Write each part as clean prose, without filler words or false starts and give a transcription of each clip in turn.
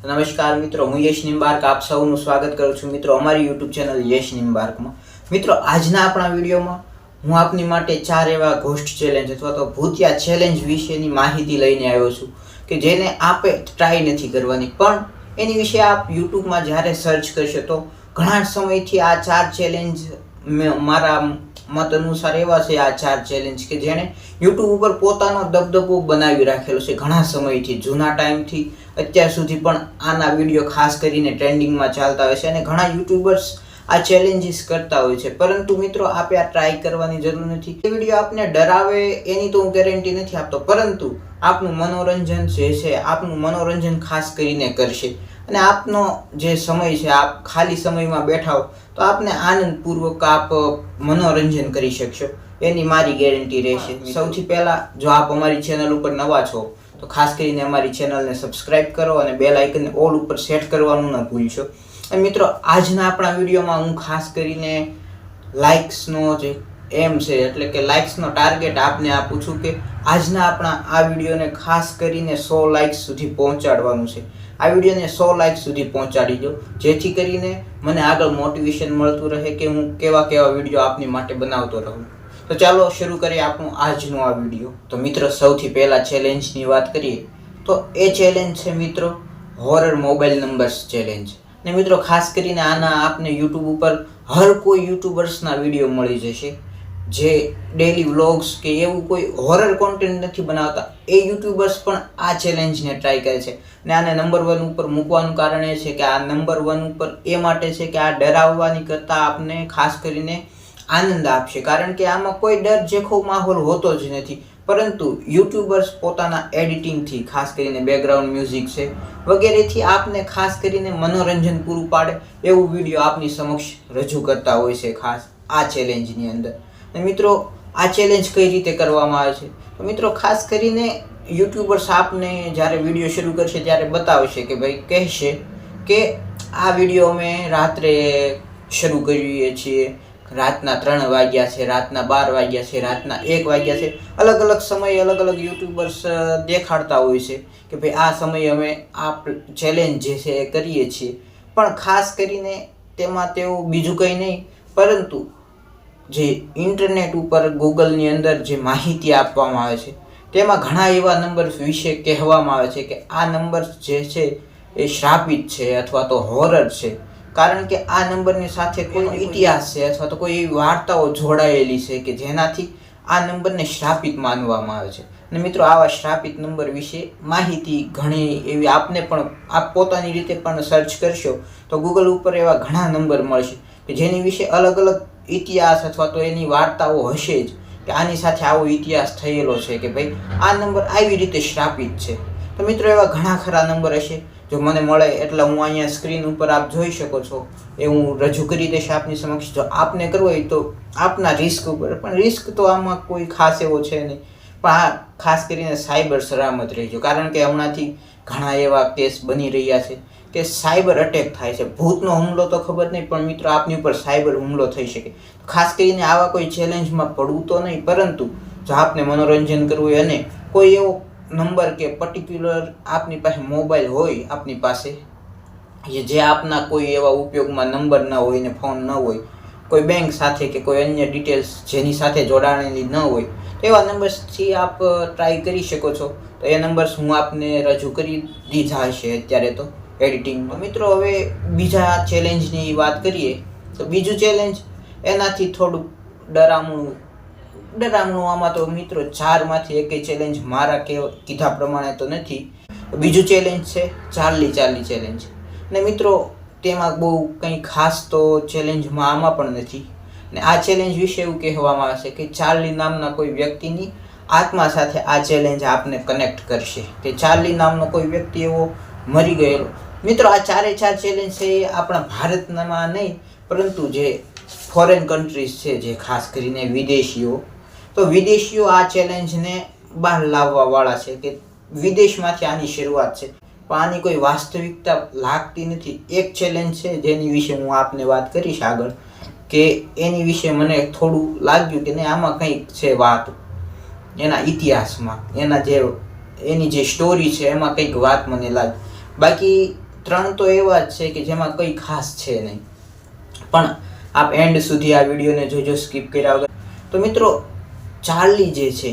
નમસ્કાર મિત્રો, હું યશ નિમ્બાર્ક આપ સૌનું સ્વાગત કરું છું મિત્રો અમારી YouTube ચેનલ યશ નિમ્બાર્કમાં। મિત્રો, આજના આપણા વિડીયોમાં હું આપની માટે 4 એવા ઘોસ્ટ ચેલેન્જ અથવા તો ભૂતિયા ચેલેન્જ વિશેની માહિતી લઈને આવ્યો છું કે જેને આપે ટ્રાય નથી કરવાની, પણ એની વિશે આપ YouTubeમાં જ્યારે સર્ચ કરશો તો ઘણા સમયથી આ 4 ચેલેન્જ મારા મત અનુસાર એવા છે આ 4 ચેલેન્જ કે જેણે YouTube ઉપર પોતાનો દબદબો બનાવી રાખેલો છે ઘણા સમયથી, જૂના ટાઈમથી અત્યાર સુધી પણ આના વિડીયો ખાસ કરીને ટ્રેન્ડિંગમાં ચાલતા હોય છે અને ઘણા યુટ્યુબર્સ આ ચેલેન્જીસ કરતા હોય છે। પરંતુ મિત્રો, આપે આ ટ્રાય કરવાની જરૂર નથી। એ વિડીયો આપને ડરાવે એની તો હું ગેરંટી નથી આપતો, પરંતુ આપનું મનોરંજન જે છે આપનું મનોરંજન ખાસ કરીને કરશે અને આપનો જે સમય છે આપ ખાલી સમયમાં બેઠા હો તો આપને આનંદપૂર્વક આપ મનોરંજન કરી શકશો એની મારી ગેરંટી રહેશે। સૌથી પહેલા, જો આપ અમારી ચેનલ ઉપર નવા છો તો ખાસ કરીને અમારી ચેનલને સબસ્ક્રાઇબ કરો અને બેલ આઇકનને ઓલ ઉપર સેટ કરવાનું ન ભૂલશો। અને મિત્રો, આજના આપણા વિડીયોમાં હું ખાસ કરીને લાઇક્સનો જે એમ છે એટલે કે લાઇક્સનો ટાર્ગેટ આપને આપું છું કે આજના આપણા આ વિડીયોને ખાસ કરીને 100 લાઇક્સ સુધી પહોંચાડવાનું છે। આ વિડીયોને 100 લાઇક્સ સુધી પહોંચાડી દો જેથી કરીને મને આગળ મોટિવેશન મળતું રહે કે હું કેવા વિડીયો આપની માટે બનાવતો રહું। તો ચાલો શરૂ કરીએ આપણું આજનો આ વિડીયો। તો મિત્રો, સૌથી પહેલા ચેલેન્જની વાત કરીએ તો એ ચેલેન્જ છે મિત્રો હોરર મોબાઈલ નંબર્સ ચેલેન્જ। ને મિત્રો, ખાસ કરીને આના આપને YouTube ઉપર હર કોઈ યુટ્યુબર્સના વિડીયો મળી જશે જે ડેલી વ્લોગ્સ કે એવું કોઈ હોરર કોન્ટેન્ટ નથી બનાવતા, એ યુટ્યુબર્સ પણ આ ચેલેન્જને ટ્રાય કરે છે ને આને નંબર 1 ઉપર મૂકવાનું કારણ એ છે કે આ નંબર 1 ઉપર એ માટે છે કે આ ડરાવવાની કરતાં આપને ખાસ કરીને આનંદ આપશે, કારણ કે આમાં કોઈ ડર જેખો માહોલ હોતો જ નથી, પરંતુ યુટ્યુબર્સ પોતાના એડિટિંગથી, ખાસ કરીને બેકગ્રાઉન્ડ મ્યુઝિક છે વગેરેથી આપને ખાસ કરીને મનોરંજન પૂરું પાડે એવું વિડીયો આપની સમક્ષ રજૂ કરતા હોય છે ખાસ આ ચેલેન્જની અંદર। અને મિત્રો, આ ચેલેન્જ કઈ રીતે કરવામાં આવે છે તો મિત્રો, ખાસ કરીને યુટ્યુબર્સ આપને જ્યારે વિડીયો શરૂ કરશે ત્યારે બતાવશે કે ભાઈ કહેશે કે આ વિડીયો અમે રાત્રે શરૂ કરીએ છીએ, રાતના 3 વાગ્યા છે, રાતના 12 વાગ્યા છે, રાતના 1 વાગ્યા છે, અલગ અલગ સમયે અલગ અલગ યુટ્યુબર્સ દેખાડતા હોય છે કે ભાઈ આ સમયે અમે આ ચેલેન્જ જે છે એ કરીએ છીએ। પણ ખાસ કરીને તેમાં તેઓ બીજું કંઈ નહીં પરંતુ જે ઇન્ટરનેટ ઉપર ગૂગલની અંદર જે માહિતી આપવામાં આવે છે તેમાં ઘણા એવા નંબર વિશે કહેવામાં આવે છે કે આ નંબર જે છે એ શ્રાપિત છે અથવા તો હોરર છે, કારણ કે આ નંબરની સાથે કોઈ ઇતિહાસ છે અથવા તો કોઈ એવી વાર્તાઓ જોડાયેલી છે કે જેનાથી આ નંબરને શ્રાપિત માનવામાં આવે છે। અને મિત્રો, આવા શ્રાપિત નંબર વિશે માહિતી ઘણી એવી આપને પણ આપ પોતાની રીતે પણ સર્ચ કરશો તો ગૂગલ ઉપર એવા ઘણા નંબર મળશે કે જેની વિશે અલગ અલગ ઇતિહાસ અથવા તો એની વાર્તાઓ હશે જ કે આની સાથે આવો ઇતિહાસ થયેલો છે કે ભાઈ આ નંબર આવી રીતે શ્રાપિત છે। તો મિત્રો, એવા ઘણા ખરા નંબર હશે, જો મને મળે એટલે હું અહીંયા સ્ક્રીન ઉપર આપ જોઈ શકો છો એ હું રજૂ કરી દઈશ આપની સમક્ષ। જો આપને કરવો હોય તો આપના રિસ્ક ઉપર, પણ રિસ્ક તો આમાં કોઈ ખાસ એવો છે નહીં, પણ આ ખાસ કરીને સાયબર સલામત રહેજો, કારણ કે હમણાંથી ઘણા એવા કેસ બની રહ્યા છે કે સાયબર અટેક થાય છે। ભૂતનો હુમલો તો ખબર નહીં, પણ મિત્રો આપની ઉપર સાયબર હુમલો થઈ શકે। ખાસ કરીને આવા કોઈ ચેલેન્જમાં પડવું તો નહીં, પરંતુ જો આપને મનોરંજન કરવું હોય અને કોઈ એવો નંબર કે પર્ટિક્યુલર આપની પાસે મોબાઈલ હોય આપની પાસે જે આપના કોઈ એવા ઉપયોગમાં નંબર ન હોય ને ફોન ન હોય, કોઈ બેંક સાથે કે કોઈ અન્ય ડિટેલ્સ જેની સાથે જોડાણેલી ન હોય, એવા નંબર્સથી આપ ટ્રાય કરી શકો છો। તો એ નંબર્સ હું આપને રજૂ કરી દીધા હશે અત્યારે તો એડિટિંગમાં। મિત્રો, હવે બીજા ચેલેન્જની વાત કરીએ તો બીજું ચેલેન્જ એનાથી થોડુંક ડરામણું આમાં તો મિત્રો 4માંથી એકેય ચેલેન્જ મારા કીધા પ્રમાણે તો નથી। બીજું ચેલેન્જ છે ચાર્લી ચેલેન્જ। ને મિત્રો, તેમાં બહુ કંઈ ખાસ તો ચેલેન્જમાં આમાં પણ નથી। ને આ ચેલેન્જ વિશે એવું કહેવામાં આવે છે કે ચાર્લી નામના કોઈ વ્યક્તિની આત્મા સાથે આ ચેલેન્જ આપને કનેક્ટ કરશે કે ચાર્લી નામનો કોઈ વ્યક્તિ એવો મરી ગયેલો। મિત્રો, આ 4 ચેલેન્જ છે એ આપણા ભારતમાં નહીં પરંતુ જે ફોરેન કન્ટ્રીઝ છે, જે ખાસ કરીને વિદેશીઓ આ ચેલેન્જને બહાર લાવવાવાળા છે કે વિદેશમાંથી આની શરૂઆત છે, પણ આની કોઈ વાસ્તવિકતા લાગતી નથી। એક ચેલેન્જ છે જેની વિશે હું આપને વાત કરીશ આગળ કે એની વિશે મને થોડું લાગ્યું કે નહીં આમાં કંઈક છે વાત, એના ઇતિહાસમાં એની જે સ્ટોરી છે એમાં કંઈક વાત મને લાગી। બાકી 3 તો એવા જ છે કે જેમાં કંઈ ખાસ છે નહીં, પણ આપ એન્ડ સુધી આ વિડીયોને જોજો સ્કીપ કર્યા વગર. તો મિત્રો, ચાર્લી જે છે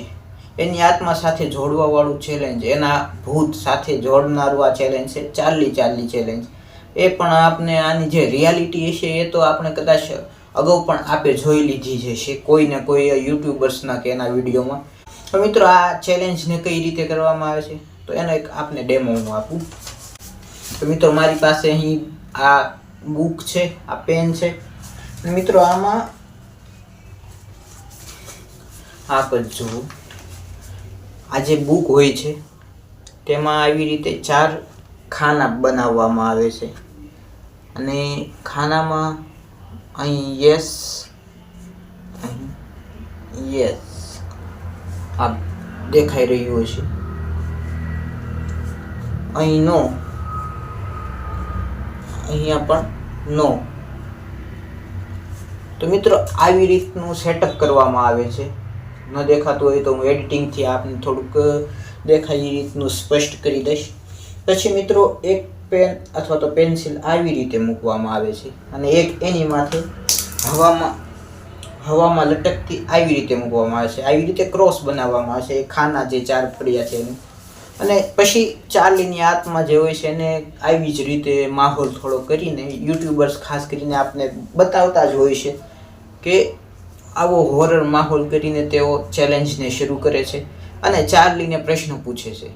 એની આત્મા સાથે જોડવાવાળું ચેલેન્જ, એના ભૂત સાથે જોડનારું આ ચેલેન્જ છે ચાર્લી ચેલેન્જ. એ પણ આપને આની જે રિયાલિટી હશે એ તો આપણે કદાચ અગાઉ પણ આપે જોઈ લીધી છે કોઈને કોઈ યુટ્યુબર્સના કે એના વિડીયોમાં. તો મિત્રો, આ ચેલેન્જને કઈ રીતે કરવામાં આવે છે તો એનો એક આપને ડેમો હું આપું. તો મિત્રો, મારી પાસે અહીં આ બુક છે, આ પેન છે. મિત્રો, આમાં આપ જ જુઓ, આ જે બુક હોય છે તેમાં આવી રીતે 4 ખાના બનાવવામાં આવે છે અને ખાનામાં અહીં યસ આ દેખાઈ રહ્યું હશે, અહીં નો, અહીંયા પણ નો. તો મિત્રો, આવી રીતનું સેટઅપ કરવામાં આવે છે. ન દેખાતું હોય તો હું એડિટિંગથી આપને થોડુંક દેખાય એ રીતનું સ્પષ્ટ કરી દઈશ. પછી મિત્રો, એક પેન અથવા તો પેન્સિલ આવી રીતે મૂકવામાં આવે છે અને એક એની માથે હવામાં લટકતી આવી રીતે મૂકવામાં આવે છે. આવી રીતે ક્રોસ બનાવવામાં આવે છે ખાના જે 4 પડ્યા છે એનું. અને પછી ચાર્લીની આત્મા જે હોય છે એને આવી જ રીતે માહોલ થોડો કરીને યુટ્યુબર્સ ખાસ કરીને આપને બતાવતા જ હોય છે કે આવો હોરર માહોલ કરીને તેઓ ચેલેન્જને શરૂ કરે છે અને ચાર્લીને પ્રશ્ન પૂછે છે.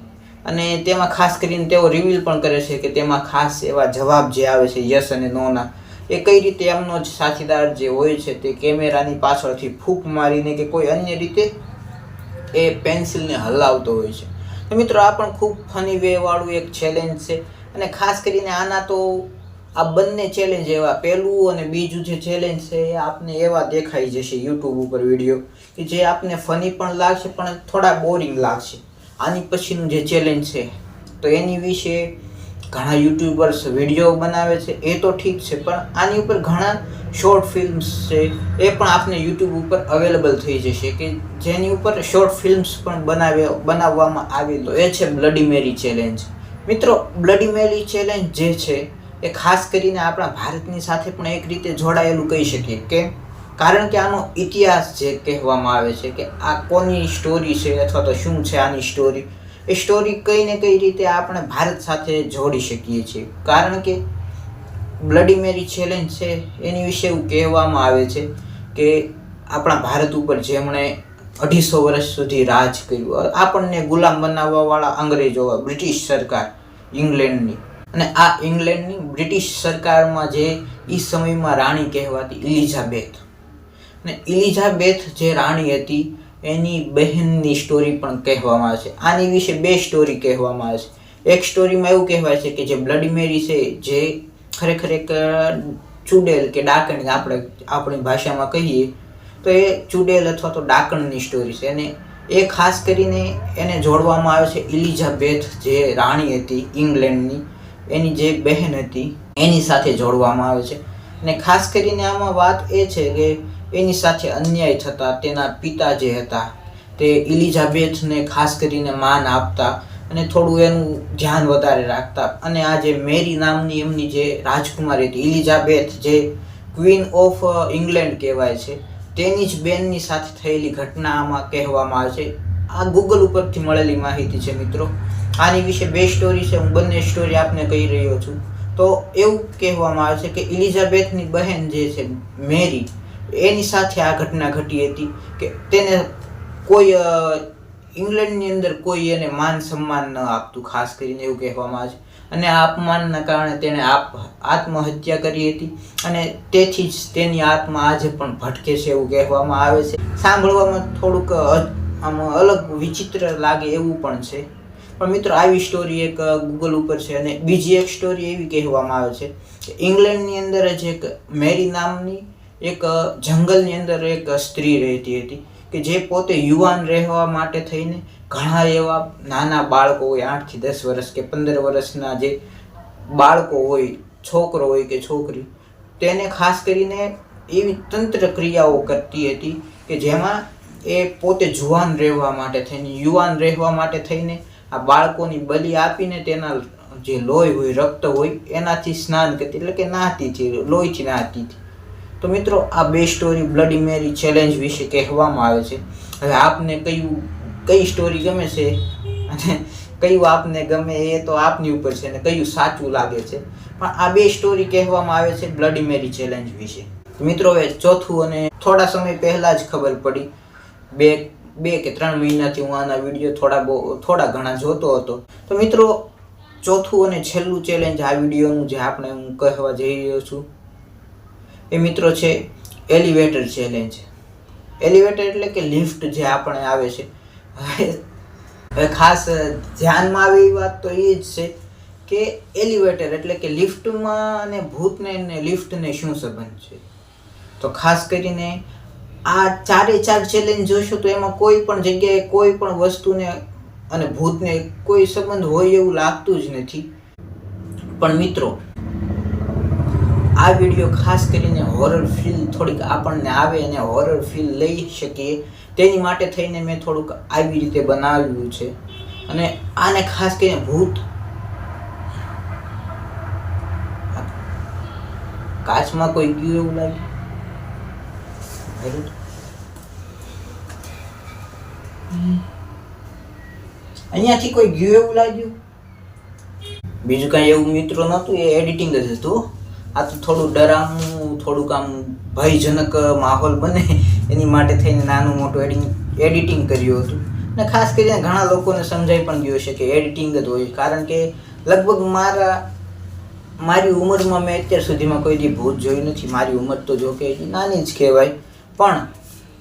અને તેમાં ખાસ કરીને તેઓ રિવીલ પણ કરે છે કે તેમાં ખાસ એવા જવાબ જે આવે છે યસ અને નોના, એ કઈ રીતે એમનો જ સાથીદાર જે હોય છે તે કેમેરાની પાછળથી ફૂંક મારીને કે કોઈ અન્ય રીતે એ પેન્સિલને હલાવતો હોય છે. તો મિત્રો, આ પણ ખૂબ ફની વે વાળું એક ચેલેન્જ છે. અને ખાસ કરીને આના તો આ બંને ચેલેન્જ એવા, પહેલું અને બીજું જે ચેલેન્જ છે એ આપને એવા દેખાઈ જશે યુટ્યુબ ઉપર વિડીયો કે જે આપને ફની પણ લાગશે પણ થોડા બોરિંગ લાગશે. આની પછીનું જે ચેલેન્જ છે તો એની વિશે ઘણા યુટ્યુબર્સ વિડીયો બનાવે છે, એ તો ઠીક છે, પણ આની ઉપર ઘણા શોર્ટ ફિલ્મ્સ છે એ પણ આપને યુટ્યુબ ઉપર અવેલેબલ થઈ જશે કે જેની ઉપર શોર્ટ ફિલ્મ્સ પણ બનાવવામાં આવી. તો એ છે બ્લડી મેરી ચેલેન્જ. મિત્રો, બ્લડી મેરી ચેલેન્જ જે છે એ ખાસ કરીને આપણા ભારતની સાથે પણ એક રીતે જોડાયેલું કહી શકીએ. કેમ? કારણ કે આનો ઇતિહાસ જે કહેવામાં આવે છે કે આ કોની સ્ટોરી છે અથવા તો શું છે આની સ્ટોરી, એ સ્ટોરી કઈ ને કઈ રીતે આપણે ભારત સાથે જોડી શકીએ છીએ. કારણ કે બ્લડી મેરી ચેલેન્જ છે એની વિશે એવું કહેવામાં આવે છે કે આપણા ભારત ઉપર જેમણે 250 વર્ષ સુધી રાજ કર્યું, આપણને ગુલામ બનાવવાવાળા અંગ્રેજો, બ્રિટિશ સરકાર ઇંગ્લેન્ડની, અને આ ઇંગ્લેન્ડની બ્રિટિશ સરકારમાં જે એ સમયમાં રાણી કહેવાતી ઇલિઝાબેથ, અને ઇલિઝાબેથ જે રાણી હતી એની બહેનની સ્ટોરી પણ કહેવામાં આવે છે. આની વિશે 2 સ્ટોરી કહેવામાં આવે છે. એક સ્ટોરીમાં એવું કહેવાય છે કે જે બ્લડી મેરી છે જે ખરેખર એક ચુડેલ કે ડાકણ આપણી ભાષામાં કહીએ તો એ ચુડેલ અથવા તો ડાકણની સ્ટોરી છે. અને એ ખાસ કરીને એને જોડવામાં આવે છે ઇલિઝાબેથ જે રાણી હતી ઇંગ્લેન્ડની, એની જે બહેન હતી એની સાથે જોડવામાં આવે છે. અને ખાસ કરીને આમાં વાત એ છે કે એની સાથે અન્યાય થતા તેના પિતા જે હતા તે ઇલિઝાબેથને ખાસ કરીને માન આપતા અને થોડું એનું ધ્યાન વધારે રાખતા. અને આ જે મેરી નામની એમની જે રાજકુમારી હતી ઇલિઝાબેથ, જે ક્વીન ઓફ ઇંગ્લેન્ડ કહેવાય છે, તેની જ બેનની સાથે થયેલી ઘટના આમાં કહેવામાં આવે છે. આ ગૂગલ ઉપરથી મળેલી માહિતી છે મિત્રો. આની વિશે 2 સ્ટોરી છે, હું બંને સ્ટોરી આપને કહી રહ્યો છું. તો એવું કહેવામાં આવે છે કે ઇલિઝાબેથની બહેન જે છે મેરી, એની સાથે આ ઘટના ઘટી હતી કે તેને કોઈ ઇંગ્લેન્ડની અંદર કોઈ એને માન સન્માન ન આપતું, ખાસ કરીને એવું કહેવામાં આવે છે. અને આ અપમાનના કારણે તેણે આત્મહત્યા કરી હતી અને તેથી જ તેની આત્મા આજે પણ ભટકે છે એવું કહેવામાં આવે છે. સાંભળવામાં થોડુંક આમ અલગ વિચિત્ર લાગે એવું પણ છે, પણ મિત્રો આવી સ્ટોરી એક ગૂગલ ઉપર છે. અને બીજી એક સ્ટોરી એવી કહેવામાં આવે છે કે ઇંગ્લેન્ડની અંદર જ એક મેરી નામની એક જંગલની અંદર એક સ્ત્રી રહેતી હતી કે જે પોતે યુવાન રહેવા માટે થઈને ઘણા એવા નાના બાળકો હોય, 8 થી 10 વર્ષ કે 15 વર્ષના જે બાળકો હોય, છોકરો હોય કે છોકરી, તેને ખાસ કરીને એવી તંત્ર ક્રિયાઓ કરતી હતી કે જેમાં એ પોતે યુવાન રહેવા માટે થઈને આ બાળકોની બલિ આપીને તેના જે લોહી હોય, રક્ત હોય, એનાથી સ્નાન કરતી, એટલે કે નાહતીથી, લોહીથી નાહતીથી. તો મિત્રો આ 2 સ્ટોરી બ્લડી મેરી ચેલેન્જ વિશે કહેવામાં આવે છે. હવે આપને કઈ સ્ટોરી ગમે છે અને કયું આપને ગમે એ તો આપની ઉપર છે, અને કયું સાચું લાગે છે. પણ આ 2 સ્ટોરી કહેવામાં આવે છે બ્લડી મેરી ચેલેન્જ વિશે. મિત્રો હવે ચોથું, અને થોડા સમય પહેલા જ ખબર પડી, બે કે 3 મહિનાથી હું આના વિડીયો થોડા ઘણા જોતો હતો. તો મિત્રો ચોથું અને છેલ્લું ચેલેન્જ આ વિડીયોનું જે હું કહેવા જઈ રહ્યો છું એ મિત્રો છે એલિવેટર ચેલેન્જ. એલિવેટર એટલે કે લિફ્ટ જે આપણે આવે છે. હવે ખાસ ધ્યાનમાં આવે એ વાત તો એ જ છે કે એલિવેટર એટલે કે લિફ્ટમાં અને ભૂતને અને લિફ્ટને શું સંબંધ છે. તો ખાસ કરીને આ 4 ચેલેન્જ જોશો તો એમાં કોઈ પણ જગ્યાએ કોઈ પણ વસ્તુને અને ભૂતને કોઈ સંબંધ હોય એવું લાગતું જ નથી. પણ મિત્રો આ વિડીયો ખાસ કરીને હોરર ફીલ થોડીક આપણને આવે અને હોરર ફીલ લઈ શકીએ તેની માટે થઈને મેં થોડુંક આવી રીતે બનાવ્યું છે. અને આને ખાસ કરીને ભૂત કાચમાં કોઈ ગયું એવું લાગ્યું, અહીંયાથી કોઈ ગયું એવું લાગ્યું. બીજું કઈ એવું મિત્રો નહોતું, એ એડિટિંગ જ હતું. આ તો થોડું ડરાવનું, થોડુંક આમ ભયજનક માહોલ બને એની માટે થઈને નાનું મોટું એડિટિંગ કર્યું હતું. અને ખાસ કરીને ઘણા લોકોને સમજાઈ પણ ગયું છે કે એડિટિંગ જ હોય, કારણ કે લગભગ મારી ઉંમરમાં મેં અત્યાર સુધીમાં કોઈ દી ભૂત જોયું નથી. મારી ઉંમર તો જો કે નાની જ કહેવાય, પણ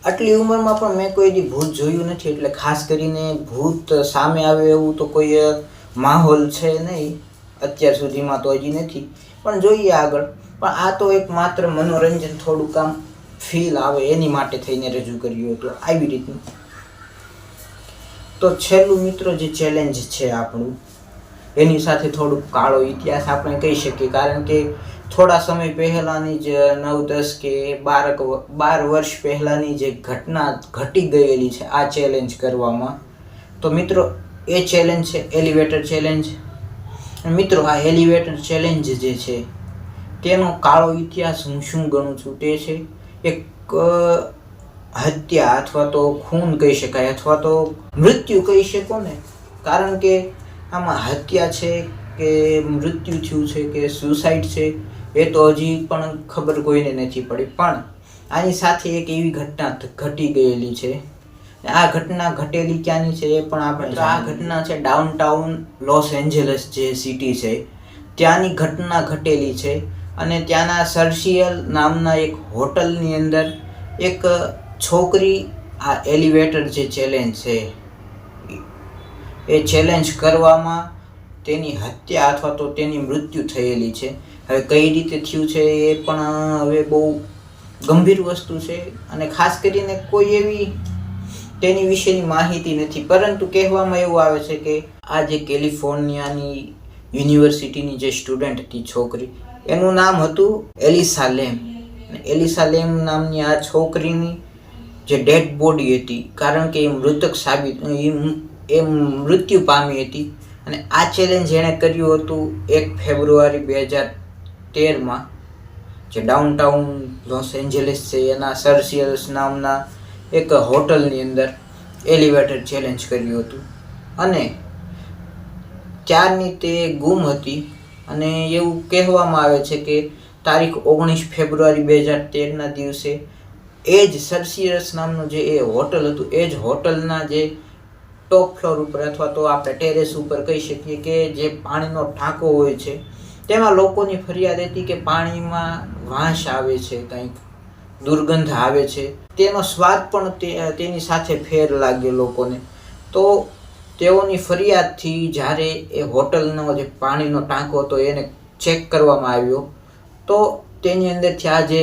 આટલી ઉંમરમાં પણ મેં કોઈ દી ભૂત જોયું નથી. એટલે ખાસ કરીને ભૂત સામે આવે એવું તો કોઈ માહોલ છે નહીં અત્યાર સુધીમાં, તો હજી નથી, પણ જોઈએ આગળ. પણ આ તો એક માત્ર મનોરંજન, થોડુંક આમ ફીલ આવે એની માટે થઈને રજૂ કર્યું હતું આવી રીતનું. તો છેલ્લું મિત્રો જે ચેલેન્જ છે આપણું, એની સાથે થોડુંક કાળો ઇતિહાસ આપણે કહી શકીએ, કારણ કે થોડા સમય પહેલાંની જ 9-10 કે 12 વર્ષ પહેલાંની જે ઘટના ઘટી ગયેલી છે આ ચેલેન્જ કરવામાં. તો મિત્રો એ ચેલેન્જ છે એલિવેટર ચેલેન્જ. મિત્રો આ એલિવેટર ચેલેન્જ જે છે તેનો કાળો ઇતિહાસ હું શું ગણું છું તે છે એક હત્યા અથવા તો ખૂન કહી શકાય, અથવા તો મૃત્યુ કહી શકો ને. કારણ કે આમાં હત્યા છે કે મૃત્યુ થયું છે કે સુસાઇડ છે એ તો હજી પણ ખબર કોઈને નથી પડી. પણ આની સાથે એક એવી ઘટના ઘટી ગયેલી છે. આ ઘટના ઘટેલી ક્યાંની છે એ પણ આપણે, આ ઘટના છે ડાઉનટાઉન લોસ એન્જલસ જે સિટી છે ત્યાંની ઘટના ઘટેલી છે. અને ત્યાંના સર્સિયલ નામના એક હોટલની અંદર એક છોકરી આ એલિવેટર જે ચેલેન્જ છે એ ચેલેન્જ કરવામાં તેની હત્યા અથવા તો તેની મૃત્યુ થયેલી છે. હવે કઈ રીતે થયું છે એ પણ હવે બહુ ગંભીર વસ્તુ છે, અને ખાસ કરીને કોઈ એવી તેની વિશેની માહિતી નથી. પરંતુ કહેવામાં એવું આવે છે કે આ જે કેલિફોર્નિયાની યુનિવર્સિટીની જે સ્ટુડન્ટ હતી છોકરી, એનું નામ હતું એલિસા લેમ. એલિસા લેમ નામની આ છોકરીની જે ડેડ બોડી હતી, કારણ કે એ મૃત્યુ પામી હતી. અને આ ચેલેન્જ એણે કર્યું હતું 1 ફેબ્રુઆરી 2013માં, જે ડાઉનટાઉન લોસ એન્જલિસ છે એના સર્સિયલ્સ નામના એક હોટલની અંદર એલિવેટર ચેલેન્જ કર્યું હતું. અને ત્યારની તે ગુમ હતી. અને એવું કહેવામાં આવે છે કે તારીખ 19 ફેબ્રુઆરી 2013ના દિવસે એ જ સર્સિયસ નામનું જે એ હોટલ હતું, એ જ હોટલના જે ટોપ ફ્લોર ઉપર અથવા તો આપણે ટેરેસ ઉપર કહી શકીએ કે જે પાણીનો ટાંકો હોય છે, તેમાં લોકોની ફરિયાદ હતી કે પાણીમાં વાંસ આવે છે, કંઈક દુર્ગંધ આવે છે, તેનો સ્વાદ પણ તેની સાથે ફેર લાગ્યો લોકોને. તો તેઓની ફરિયાદથી જ્યારે એ હોટલનો જે પાણીનો ટાંકો હતો એને ચેક કરવામાં આવ્યો, તો તેની અંદરથી આ જે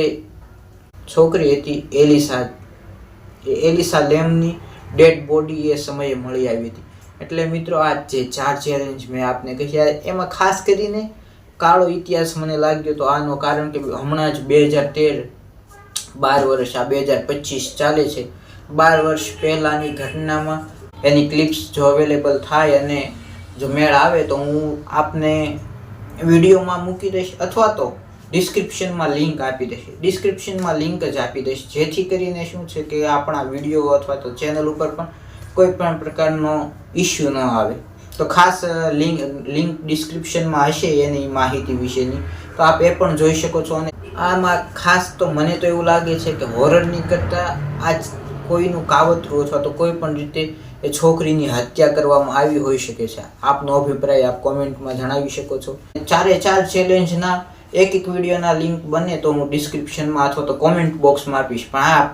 છોકરી હતી એલિસા લેમની ડેડ બોડી એ સમયે મળી આવી હતી. એટલે મિત્રો આ જે 4 ચેલેન્જ મેં આપને કહ્યા એમાં ખાસ કરીને કાળો ઇતિહાસ મને લાગ્યો તો આનો, કારણ કે હમણાં જ 2013 12 વર્ષ, આ 2025 ચાલે છે, 12 વર્ષ પહેલાંની ઘટનામાં એની ક્લિપ્સ જો અવેલેબલ થાય અને જો મેળ આવે તો હું આપને વિડીયોમાં મૂકી દઈશ, અથવા તો ડિસ્ક્રિપ્શનમાં લિંક આપી દઈશ. ડિસ્ક્રિપ્શનમાં લિંક જ આપી દઈશ, જેથી કરીને શું છે કે આપણા વિડીયો અથવા તો ચેનલ ઉપર પણ કોઈ પણ પ્રકારનો ઇસ્યુ ન આવે. તો ખાસ લિંક ડિસ્ક્રિપ્શનમાં હશે એની માહિતી વિશેની, તો આપ એ પણ જોઈ શકો છો. અને આમાં ખાસ તો મને તો એવું લાગે છે કે હોરરની કરતાં આજ કોઈનું કાવતરું અથવા તો કોઈ પણ રીતે એ છોકરીની હત્યા કરવામાં આવી હોઈ શકે છે. આપનો અભિપ્રાય આપ કોમેન્ટમાં જણાવી શકો છો. 4 ચેલેન્જના એક વિડીયોના લિંક બને તો હું ડિસ્ક્રિપ્શનમાં અથવા તો કોમેન્ટ બોક્સમાં આપીશ. પણ હા,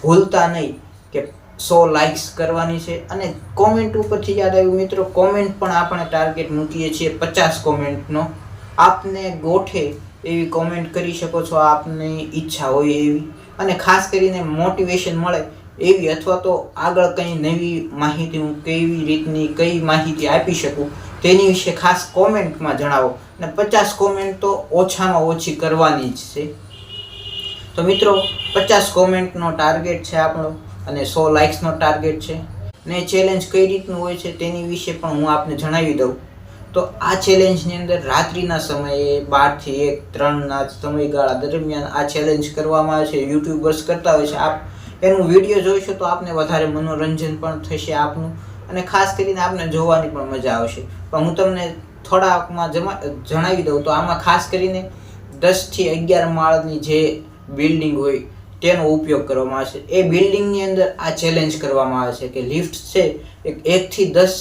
ભૂલતા નહીં કે 100 લાઇક્સ કરવાની છે. અને કોમેન્ટ ઉપરથી યાદ આવ્યું મિત્રો, કોમેન્ટ પણ આપણે ટાર્ગેટ મૂકીએ છીએ 50 કોમેન્ટનો. આપને ગોઠે એવી કોમેન્ટ કરી શકો છો, આપની ઈચ્છા હોય એવી. અને ખાસ કરીને મોટિવેશન મળે એવી, અથવા તો આગળ કંઈ નવી માહિતી હું કેવી રીતની કઈ માહિતી આપી શકું તેની વિશે ખાસ કોમેન્ટમાં જણાવો. અને 50 કોમેન્ટ તો ઓછામાં ઓછી કરવાની જ છે. તો મિત્રો 50 કોમેન્ટનો ટાર્ગેટ છે આપણો, અને 100 લાઇક્સનો ટાર્ગેટ છે. ને ચેલેન્જ કઈ રીતનું હોય છે તેની વિશે પણ હું આપને જણાવી દઉં. તો આ ચેલેન્જની અંદર રાત્રિના સમયે 12 થી 1, 3ના સમયગાળા દરમિયાન આ ચેલેન્જ કરવામાં આવે છે. યુટ્યુબર્સ કરતા હોય છે. આપ એનું વિડીયો જોઈશો તો આપને વધારે મનોરંજન પણ થશે આપનું, અને ખાસ કરીને આપને જોવાની પણ મજા આવશે. પણ હું તમને થોડાકમાં જણાવી દઉં તો આમાં ખાસ કરીને 10 થી 11 માળની જે બિલ્ડિંગ હોય તેનો ઉપયોગ કરવામાં આવે છે. એ બિલ્ડિંગની અંદર આ ચેલેન્જ કરવામાં આવે છે કે લિફ્ટ છે 1 થી 10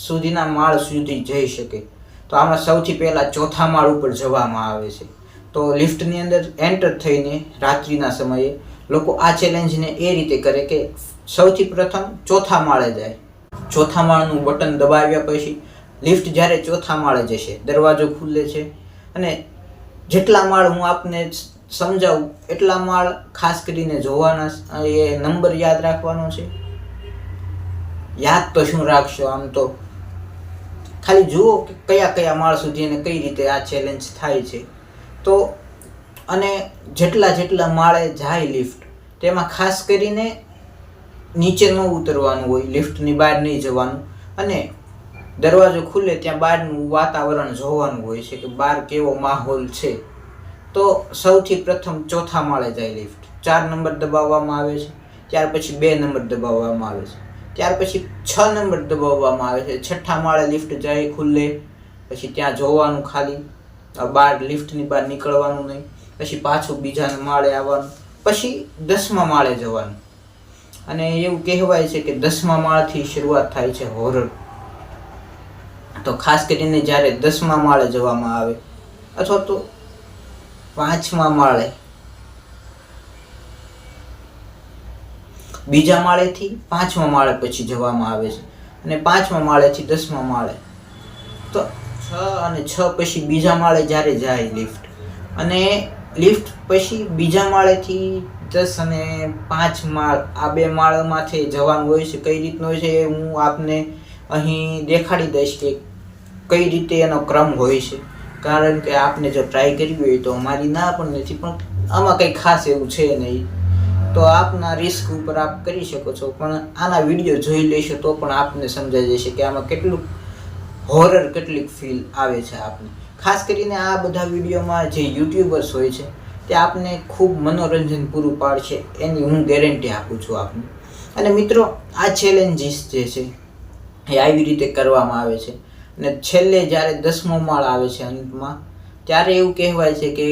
સુધીના માળ સુધી જઈ શકે. તો આમાં સૌથી પહેલાં 4થા માળ ઉપર જવામાં આવે છે. તો લિફ્ટની અંદર એન્ટર થઈને રાત્રિના સમયે લોકો આ ચેલેન્જને એ રીતે કરે કે સૌથી પ્રથમ 4થા માળે જાય. 4થા માળનું બટન દબાવ્યા પછી લિફ્ટ જ્યારે 4થા માળે જશે, દરવાજો ખુલે છે. અને જેટલા માળ હું આપને સમજાવું એટલા માળ ખાસ કરીને જોવાના, એ નંબર યાદ રાખવાનો છે. યાદ તો શું રાખશો, આમ તો ખાલી જુઓ કે કયા કયા માળ સુધી અને કઈ રીતે આ ચેલેન્જ થાય છે. તો અને જેટલા માળે જાય લિફ્ટ, તેમાં ખાસ કરીને નીચે ન ઉતરવાનું હોય, લિફ્ટની બહાર નહીં જવાનું. અને દરવાજો ખુલે ત્યાં બહારનું વાતાવરણ જોવાનું હોય છે કે બહાર કેવો માહોલ છે. તો સૌથી પ્રથમ 4થા માળે જાય લિફ્ટ. 4 નંબર દબાવવામાં આવે છે. ત્યાર પછી 2 નંબર દબાવવામાં આવે છે. ત્યાર પછી 6 નંબર દબાવવામાં આવે છે. 6થા માળે લિફ્ટ જાય, ખુલે પછી ત્યાં જોવાનું ખાલી, બહાર લિફ્ટની બહાર નીકળવાનું નહીં. પછી પાછું બીજા માળે આવવાનું, પછી 10મા માળે જવાનું. અને એવું કહેવાય છે કે 10મા માળથી શરૂઆત થાય છે હોરર. તો ખાસ કરીને જ્યારે 10મા માળે જવામાં આવે, અથવા તો 5મા માળે, બીજા માળેથી 5મા માળે પછી જવામાં આવે છે. અને 5મા માળેથી 10મા માળે. તો 6 અને 6 પછી બીજા માળે જ્યારે જાય લિફ્ટ, અને લિફ્ટ પછી બીજા માળેથી 10 અને 5 માળ, આ 2 માળમાંથી જવાનું હોય છે. કઈ રીતનું હોય છે એ હું આપને અહીં દેખાડી દઈશ કે કઈ રીતે એનો ક્રમ હોય છે. કારણ કે આપને જો ટ્રાય કરવી હોય તો અમારી ના પણ નથી, પણ આમાં કંઈ ખાસ એવું છે નહીં. તો આપના રિસ્ક ઉપર આપ કરી શકો છો. પણ આના વિડીયો જોઈ લેશો તો પણ આપને સમજાઈ જશે કે આમાં કેટલું હોરર, કેટલીક ફીલ આવે છે આપને. ખાસ કરીને આ બધા વિડીયોમાં જે યુટ્યુબર્સ હોય છે તે આપને ખૂબ મનોરંજન પૂરું પાડશે, એની હું ગેરંટી આપું છું આપને. અને મિત્રો, આ ચેલેન્જીસ જે છે એ આવી રીતે કરવામાં આવે છે. અને છેલ્લે જ્યારે 10મો માળ આવે છે અંતમાં, ત્યારે એવું કહેવાય છે કે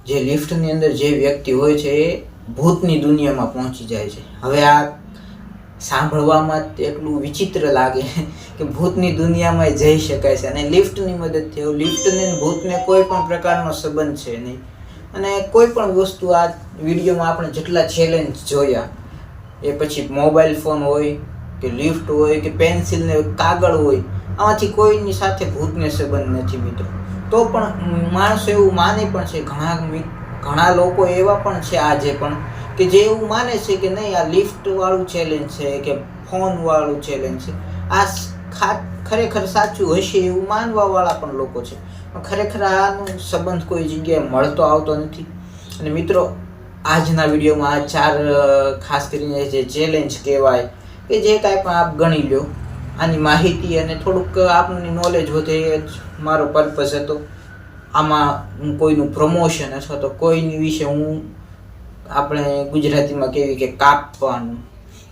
જે લિફ્ટની અંદર જે વ્યક્તિ હોય છે એ ભૂતની દુનિયામાં પહોંચી જાય છે. હવે આ સાંભળવામાં એટલું વિચિત્ર લાગે કે ભૂતની દુનિયામાં જઈ શકાય છે, અને લિફ્ટની મદદથી. લિફ્ટને ભૂતને કોઈ પણ પ્રકારનો સંબંધ છે નહીં. અને કોઈ પણ વસ્તુ આ વિડીયોમાં આપણે જેટલા ચેલેન્જ જોયા, એ પછી મોબાઈલ ફોન હોય કે લિફ્ટ હોય કે પેન્સિલ ને કાગળ હોય, આમાંથી કોઈની સાથે ભૂતને સંબંધ નથી મિત્રો. તો પણ માણસો એવું માને પણ છે, ઘણા લોકો એવા પણ છે આજે પણ કે જે એવું માને છે કે નહીં, આ લિફ્ટ વાળું ચેલેન્જ છે કે ફોન વાળું ચેલેન્જ છે, આ ખરેખર સાચું હશે એવું માનવા વાળા પણ લોકો છે. પણ ખરેખર આનો સંબંધ કોઈ જગ્યાએ મળતો આવતો નથી. અને મિત્રો, આજના વિડીયોમાં આ 4 ખાસ કરીને જે ચેલેન્જ કહેવાય કે જે કાંઈ પણ આપ ગણી લો, આની માહિતી અને થોડુંક આપણને નોલેજ વધે એ જ મારો પર્પઝ હતો. આમાં હું કોઈનું પ્રમોશન અથવા તો કોઈની વિશે હું આપણે ગુજરાતીમાં કહેવી કે કાપવાનું,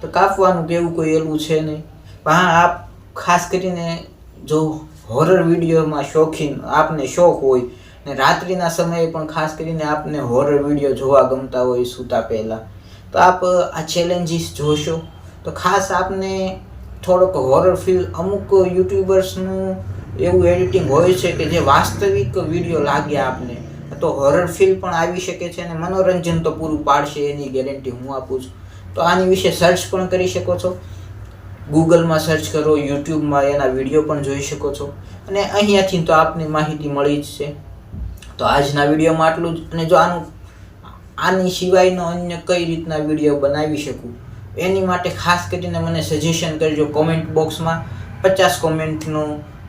તો કાપવાનું કે એવું કોઈ એલું છે નહીં. પણ હા, આપ ખાસ કરીને જો હોરર વિડીયોમાં શોખીન આપને શોખ હોય ને રાત્રિના સમયે પણ ખાસ કરીને આપને હોરર વિડીયો જોવા ગમતા હોય સૂતા પહેલાં, તો આપ આ ચેલેન્જીસ જોશો તો ખાસ આપને થોડોક હોરર ફીલ. અમુક યુટ્યુબર્સનું એવું એડિટિંગ હોય છે કે જે વાસ્તવિક વિડીયો લાગે આપને, તો હોરર ફીલ પણ આવી શકે છે અને મનોરંજન તો પૂરું પાડશે એની ગેરંટી હું આપું છું. તો આની વિશે સર્ચ પણ કરી શકો છો, ગૂગલમાં સર્ચ કરો, યુટ્યુબમાં એના વિડીયો પણ જોઈ શકો છો અને અહીંયાથી તો આપને માહિતી મળી જ છે. તો આજના વિડીયોમાં આટલું જ. અને જો આની સિવાયનો અન્ય કઈ રીતના વિડીયો બનાવી શકું એની માટે ખાસ કરીને મને સજેશન કરજો કોમેન્ટ બોક્સમાં. 50 કોમેન્ટનો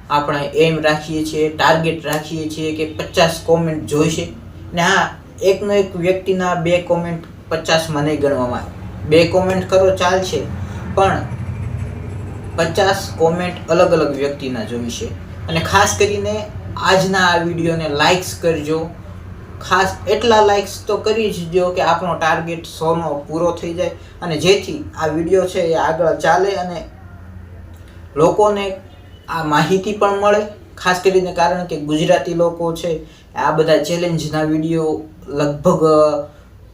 આપણે એમ રાખીએ છીએ, ટાર્ગેટ રાખીએ છીએ કે 50 કોમેન્ટ જોઈશે. ને હા, એકનો એક વ્યક્તિના 2 કોમેન્ટ 50માં નહીં ગણવામાં આવે. 2 કોમેન્ટ કરો ચાલશે, પણ 50 કોમેન્ટ અલગ અલગ વ્યક્તિના જોઈશે. અને ખાસ કરીને આજના આ વિડીયોને લાઇક્સ કરજો. ખાસ એટલા લાઇક્સ તો કરી જ દો કે આપણો ટાર્ગેટ 100નો પૂરો થઈ જાય અને જેથી આ વિડીયો છે એ આગળ ચાલે અને લોકોને આ માહિતી પણ મળે. ખાસ કરીને કારણ કે ગુજરાતી લોકો છે આ બધા ચેલેન્જના વિડીયો લગભગ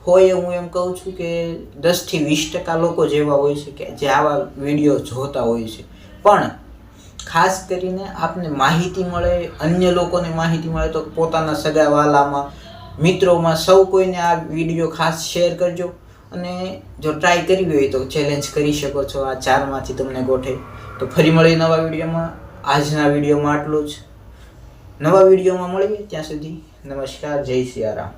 હોય, હું એમ કહું છું કે 10 થી 20% લોકો જેવા હોય છે કે જે આવા વિડીયો જોતા હોય છે. પણ ખાસ કરીને આપને માહિતી મળે, અન્ય લોકોને માહિતી મળે તો પોતાના સગાવાલામાં, મિત્રોમાં સૌ કોઈને આ વિડીયો ખાસ શેર કરજો. અને જો ટ્રાય કરવી હોય તો ચેલેન્જ કરી શકો છો. આ 4માંથી તમને ગોઠે. તો ફરી મળીએ નવા વિડીયોમાં. આજના વિડીયોમાં આટલું જ. નવા વિડીયોમાં મળીએ, ત્યાં સુધી નમસ્કાર, જય સિયારામ.